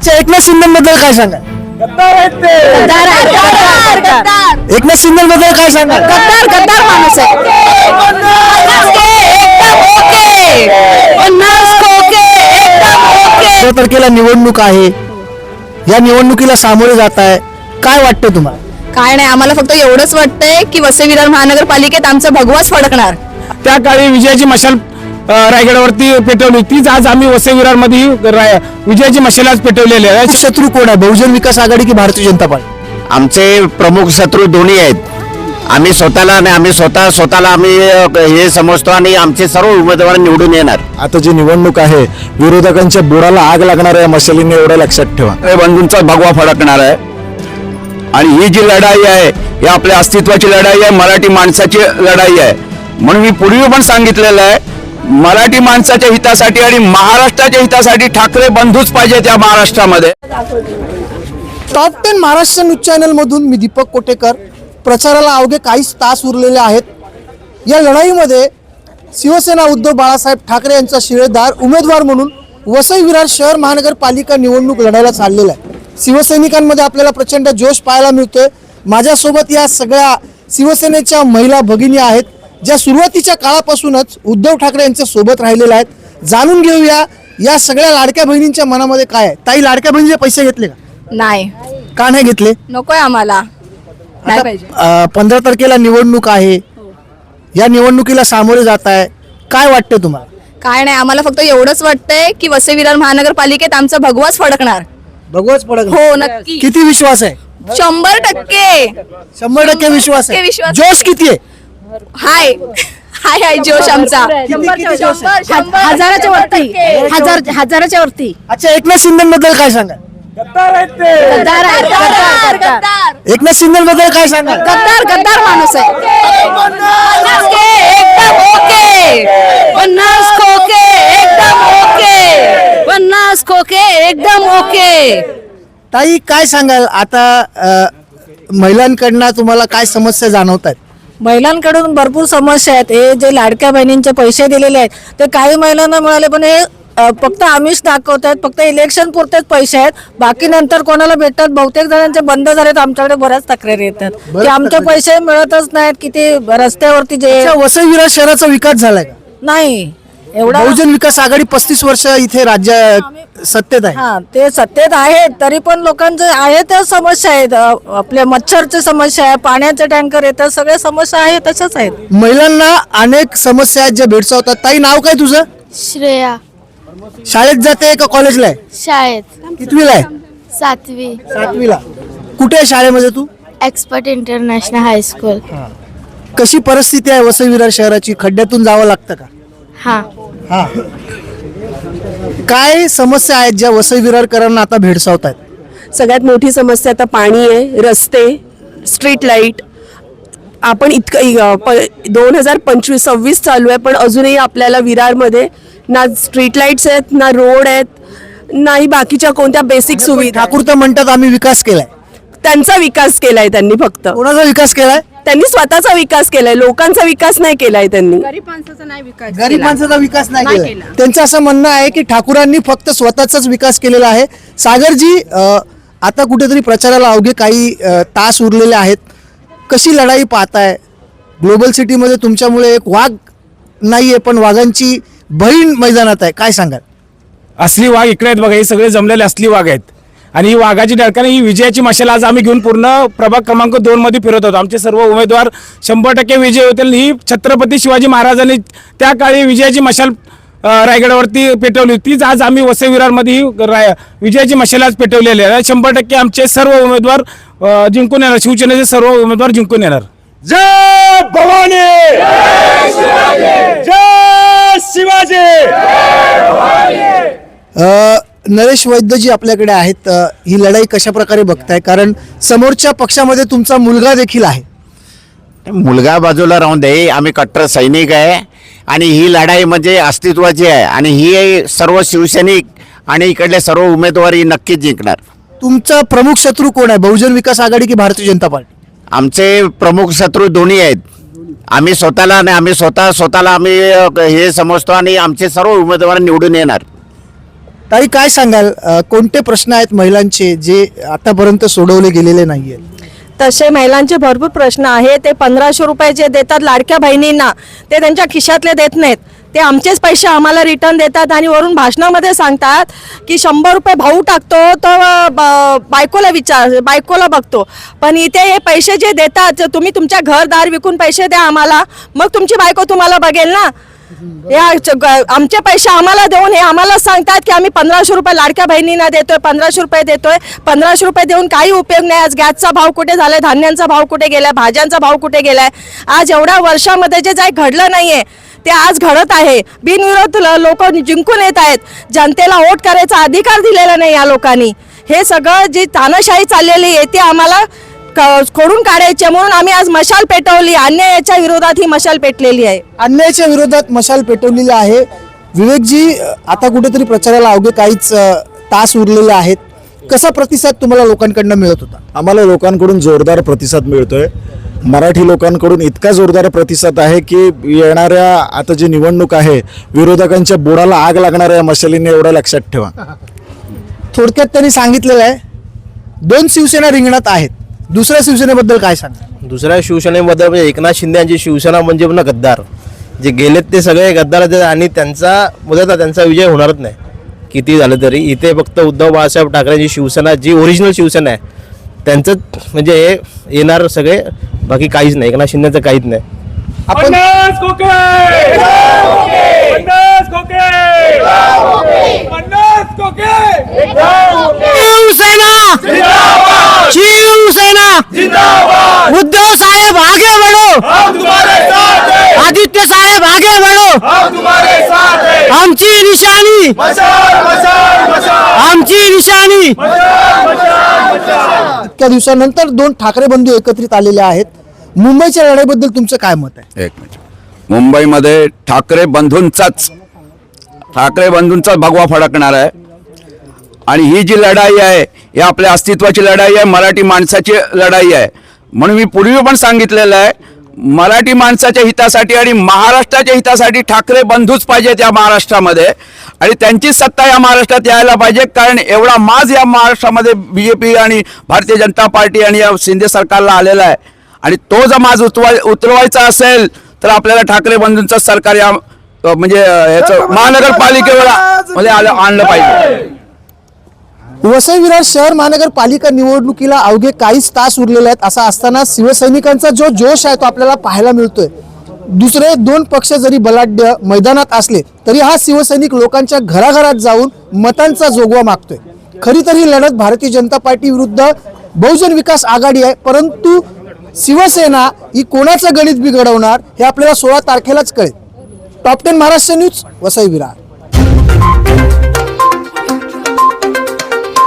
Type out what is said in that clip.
अच्छा, एकनाथ शिंदेबद्दल काय सांगा? एकनाथ शिंदेबद्दल काय सांगा? गद्दार माणूस आहे. 15 तारखेला निवडणूक आहे, या निवडणुकीला सामोरे जात आहे, काय वाटतं तुम्हाला? काय नाही, आम्हाला फक्त एवढंच वाटतंय की वसई विरार महानगरपालिकेत आमचा भगवाच फडकणार. त्या काळी विजयाची मशाल रायगडावरती पेटवली, तीच आज आम्ही वसई विरार मध्ये विजयाची मशाल आज पेटवलेली आहे. शत्रू कोण आहे, बहुजन विकास आघाडी की भारतीय जनता पार्टी? आमचे प्रमुख शत्रू दोन्ही आहेत. आम्ही स्वतःला आम्ही हे समजतो आणि आमचे सर्व उमेदवार निवडून येणार. आता जी निवडणूक आहे, विरोधकांच्या बुडाला आग लागणार आहे मशालीने, एवढं लक्षात ठेवा. हे बंधूंचा भगवा फडकणार आहे आणि ही जी लढाई आहे ही आपल्या अस्तित्वाची लढाई आहे, मराठी माणसाची लढाई आहे. म्हणून मी पूर्वी पण सांगितलेलं आहे, मराठी माणसाच्या हितासाठी आणि महाराष्ट्राच्या हितासाठी ठाकरे बंधूच पाहिजे त्या महाराष्ट्रामध्ये. टॉप 10 महाराष्ट्र न्यूज चॅनल मधून मी दीपक कोटेकर. प्रचाराला अवघे काहीच तास उरलेले आहेत. या लढाईमध्ये शिवसेना उद्धव बाळासाहेब ठाकरे यांचा शिलेदार उमेदवार म्हणून वसई विरार शहर महानगरपालिका निवडणूक लढायला चाललेला आहे. शिवसैनिकांमध्ये आपल्याला प्रचंड जोश पाहायला मिळतोय. माझ्यासोबत या सगळ्या शिवसेनेच्या महिला भगिनी आहेत, ज्या सुरुवातीच्या काळापासूनच उद्धव ठाकरे यांच्या सोबत राहिलेल्या आहेत. जाणून घेऊया या सगळ्या लाडक्या बहिणींच्या मनामध्ये काय आहे. ताई, लाडक्या बहिणीचे पैसे घेतले का? नाही, का नाही घेतले? नकोय आम्हाला, नाही पाहिजे. 15 तारखेला निवडणूक आहे, या निवडणुकीला सामोरे जात आहे, काय वाटतं तुम्हाला? काय नाही, आम्हाला फक्त एवढंच वाटतंय की वसई विरार महानगरपालिकेत आमचा भगवाच फडकणार. भगवच पडत. हो, नक्की. किती विश्वास आहे? 100%. 100% विश्वास आहे. विश्वास. जोश किती आहे? हाय हाय हाय जोश आमचा. किती जोश आहे? हजाराच्या वरती. अच्छा, एकनाथ शिंदेबद्दल काय सांगा? एकनाथ शिंदेबद्दल काय सांगा? गद्दार माणूस आहे. एकदम ओके. ताई, काय सांगाल आता महिलांकडनं तुम्हाला काय समस्या जाणवत आहेत? महिलांकडून भरपूर समस्या आहेत. हे जे लाडक्या बहिणींचे पैसे दिलेले आहेत ते काही महिलांना मिळाले, पण हे फक्त आमिष दाखवत आहेत. फक्त इलेक्शन पुरतेच पैसे आहेत, बाकी नंतर कोणाला भेटतात. बहुतेक जणांचे बंद झालेत. आमच्याकडे बऱ्याच तक्रारी येतात की आमचे पैसे मिळतच नाहीत. किती रस्त्यावरती जे अच्छा, वसई विरार शहराचा विकास झालाय का? नाही एवढा. बहुजन विकास आघाडी 35 वर्ष इथे राज्य सत्तेत आहे. हा, ते सत्तेत आहेत, तरी पण लोकांचे आहे त्या समस्या आहेत. आपल्या मच्छरची समस्या आहे, पाण्याचे टँकर येतात, सगळ्या समस्या आहेत तशाच आहेत. महिलांना अनेक समस्या आहेत ज्या भेडसावतात. ताई, नाव काय तुझं? श्रेया. शाळेत जाते का कॉलेजला आहे? शाळेत कितवीला आहे? 7वी. 7वीला. कुठे आहे शाळेमध्ये तू? Expert international high school. कशी परिस्थिती आहे वसई विरार शहराची? खड्ड्यातून जावं लागतं का? हा. हा. काय समस्या आहेत ज्या वसई विरारकरांना आता भेडसावत आहेत? सगळ्यात मोठी समस्या आता पाणी आहे, रस्ते, स्ट्रीट लाईट. आपण इतकं 2025-26 चालू आहे, पण अजूनही आपल्याला विरारमध्ये ना स्ट्रीट लाईट्स आहेत, ना रोड आहेत, नाही बाकीच्या कोणत्या बेसिक सुविधा. ठाकूर तर म्हणतात आम्ही विकास केलाय. त्यांचा विकास केलाय त्यांनी, फक्त कोणाचा विकास केलाय? त्यांनी स्वतःचा विकास केलाय, लोकांचा विकास नाही केलाय त्यांनी. गरीब माणसाचा विकास नाही केला. त्यांचं असं म्हणणं आहे की ठाकूरांनी फक्त स्वतःचाच विकास केलेला आहे. सागरजी, आता कुठेतरी प्रचाराला अवघे काही तास उरलेले आहेत. कशी लढाई पाहताय? ग्लोबल सिटीमध्ये तुमच्यामुळे एक वाघ नाहीये, पण वाघांची बहीण मैदानात आहे, काय सांगाल? असली वाघ इकडे आहेत बघा, हे सगळे जमलेले असली वाघ आहेत. आणि ही वाघाची डळकाने ही विजयाची मशाल आज आम्ही घेऊन पूर्ण प्रभाग क्रमांक 2 मध्ये फिरत होतो. आमचे सर्व उमेदवार 100% विजय होतील. ही छत्रपती शिवाजी महाराजांनी त्या काळी विजयाची मशाल रायगडावरती पेटवली, तीच आज आम्ही वसई विरारमध्ये विजयाची मशाल आज पेटवलेली आहे. 100% आमचे सर्व उमेदवार जिंकून येणार. शिवसेनेचे सर्व उमेदवार जिंकून येणार. जय भवानी, जय शिवाजी. नरेश वैद्यजी आपल्याकडे आहेत. ही लढाई कशा प्रकारे बघताय? कारण समोरच्या पक्षामध्ये तुमचा मुलगा देखील आहे. मुलगा बाजूला राहून दे, आम्ही कट्टर सैनिक आहे आणि ही लढाई म्हणजे अस्तित्वाची आहे आणि ही सर्व शिवसैनिक आणि इकडले सर्व उमेदवारी नक्कीच जिंकणार. तुमचा प्रमुख शत्रू कोण आहे, बहुजन विकास आघाडी की भारतीय जनता पार्टी? आमचे प्रमुख शत्रू दोन्ही आहेत. आम्ही स्वतःला आम्ही हे समजतो आणि आमचे सर्व उमेदवार निवडून येणार. ताई काय सांगाल कोणते प्रश्न आहेत महिलांचे जे आतापर्यंत सोडवले गेलेले नाहीयेत? तसे महिलांचे भरपूर प्रश्न आहे. ते 1500 रुपये जे देतात लाडक्या बहिणींना ते त्यांच्या खिशातले देत नाहीत. ते आमचेच पैसे आम्हाला रिटर्न देतात आणि वरून भाषणामध्ये सांगतात की 100 रुपये भाऊ टाकतो तर बायकोला बघतो. पण इथे हे पैसे जे देतात तुम्ही तुमच्या घरदार विकून पैसे द्या आम्हाला, मग तुमची बायको तुम्हाला बघेल ना. आमचे पैसे आम्हाला देऊन हे आम्हाला सांगतात की आम्ही 1500 रुपये लाडक्या बहिणींना देतोय, 1500 रुपये देतोय. 1500 रुपये देऊन काही उपयोग नाही. आज गॅसचा भाव कुठे झालाय, धान्यांचा भाव कुठे गेलाय, भाज्यांचा भाव कुठे गेलाय. आज एवढ्या वर्षामध्ये जे घडलं नाहीये ते आज घडत आहे. बिनविरोध लोक जिंकून येत आहेत. जनतेला वोट करायचा अधिकार दिलेला नाही या लोकांनी. हे सगळं जी तानाशाही चाललेली आहे ते आम्हाला खोडून काढायचे म्हणून आम्ही आज मशाल पेटवली. अन्यायाच्या विरोधात ही मशाल पेटलेली आहे. अन्यायाच्या विरोधात मशाल पेटवलेली आहे. विवेकजी, आता कुठेतरी प्रचाराला अवघे काहीच तास उरलेले आहेत. कसा प्रतिसाद तुम्हाला लोकांकडनं मिळत होता? आम्हाला लोकांकडून जोरदार प्रतिसाद मिळतोय. मराठी लोकांकडून इतका जोरदार प्रतिसाद आहे की येणाऱ्या आता जी निवडणूक आहे विरोधकांच्या बुडाला आग लागणार आहे मशालीने, एवढं लक्षात ठेवा. थोडक्यात त्यांनी सांगितलेलं आहे 2 शिवसेना रिंगणात आहेत. दुसऱ्या शिवसेनेबद्दल काय सांगा? दुसऱ्या शिवसेनेमध्ये म्हणजे एकनाथ शिंदे यांची शिवसेना म्हणजे पुन्हा गद्दार. जे गेलेत ते सगळे गद्दार आहेत आणि त्यांचा विजय होणारच नाही किती झालं तरी. इथे फक्त उद्धव बाळासाहेब ठाकरेंची शिवसेना जी ओरिजिनल शिवसेना आहे त्यांचं म्हणजे हे येणार सगळे, बाकी काहीच नाही. एकनाथ शिंदेचं काहीच नाही. आपण पन्नास खोके पन्नास खोके पन्नास खोके शिवसेना उद्धव साहेब आगे बढ़ो, आदित्य साहेब आगे बढ़ो, आमची निशाणी इतक्या दिवसानंतर 2 ठाकरे बंधू एकत्रित आलेले आहेत. मुंबईच्या लढाईबद्दल तुमचं काय मत आहे? एक मिनिट. मुंबईमध्ये ठाकरे बंधूंचाच भगवा फडकणार आहे. आणि ही जी लढाई आहे ही आपल्या अस्तित्वाची लढाई आहे, मराठी माणसाची लढाई आहे. म्हणून मी पूर्वी पण सांगितलेलं आहे, मराठी माणसाच्या हितासाठी आणि महाराष्ट्राच्या हितासाठी ठाकरे बंधूच पाहिजेत या महाराष्ट्रामध्ये. आणि त्यांचीच सत्ता या महाराष्ट्रात यायला पाहिजे. कारण एवढा माज या महाराष्ट्रामध्ये BJP आणि भारतीय जनता पार्टी आणि या शिंदे सरकारला आलेला आहे. आणि तो जर माज उतरवायचा असेल तर आपल्याला ठाकरे बंधूंचं सरकार या म्हणजे याचं महानगरपालिकेवर आणलं पाहिजे. वसई विरार शहर महानगरपालिका निवडणुकीला अवघे काहीच तास उरलेले आहेत. असा असताना शिवसैनिकांचा जो जोश आहे तो आपल्याला पाहायला मिळतोय. दुसरे 2 पक्ष जरी बलाढ्य मैदानात असले तरी हा शिवसैनिक लोकांच्या घराघरात जाऊन मतांचा जोगवा मागतोय. खरी तर ही लढत भारतीय जनता पार्टी विरुद्ध बहुजन विकास आघाडी आहे. परंतु शिवसेना ही कोणाचं गणित बिघडवणार हे आपल्याला 16 तारखेलाच कळेल. Top 10 Maharashtra news, Vasai Virar.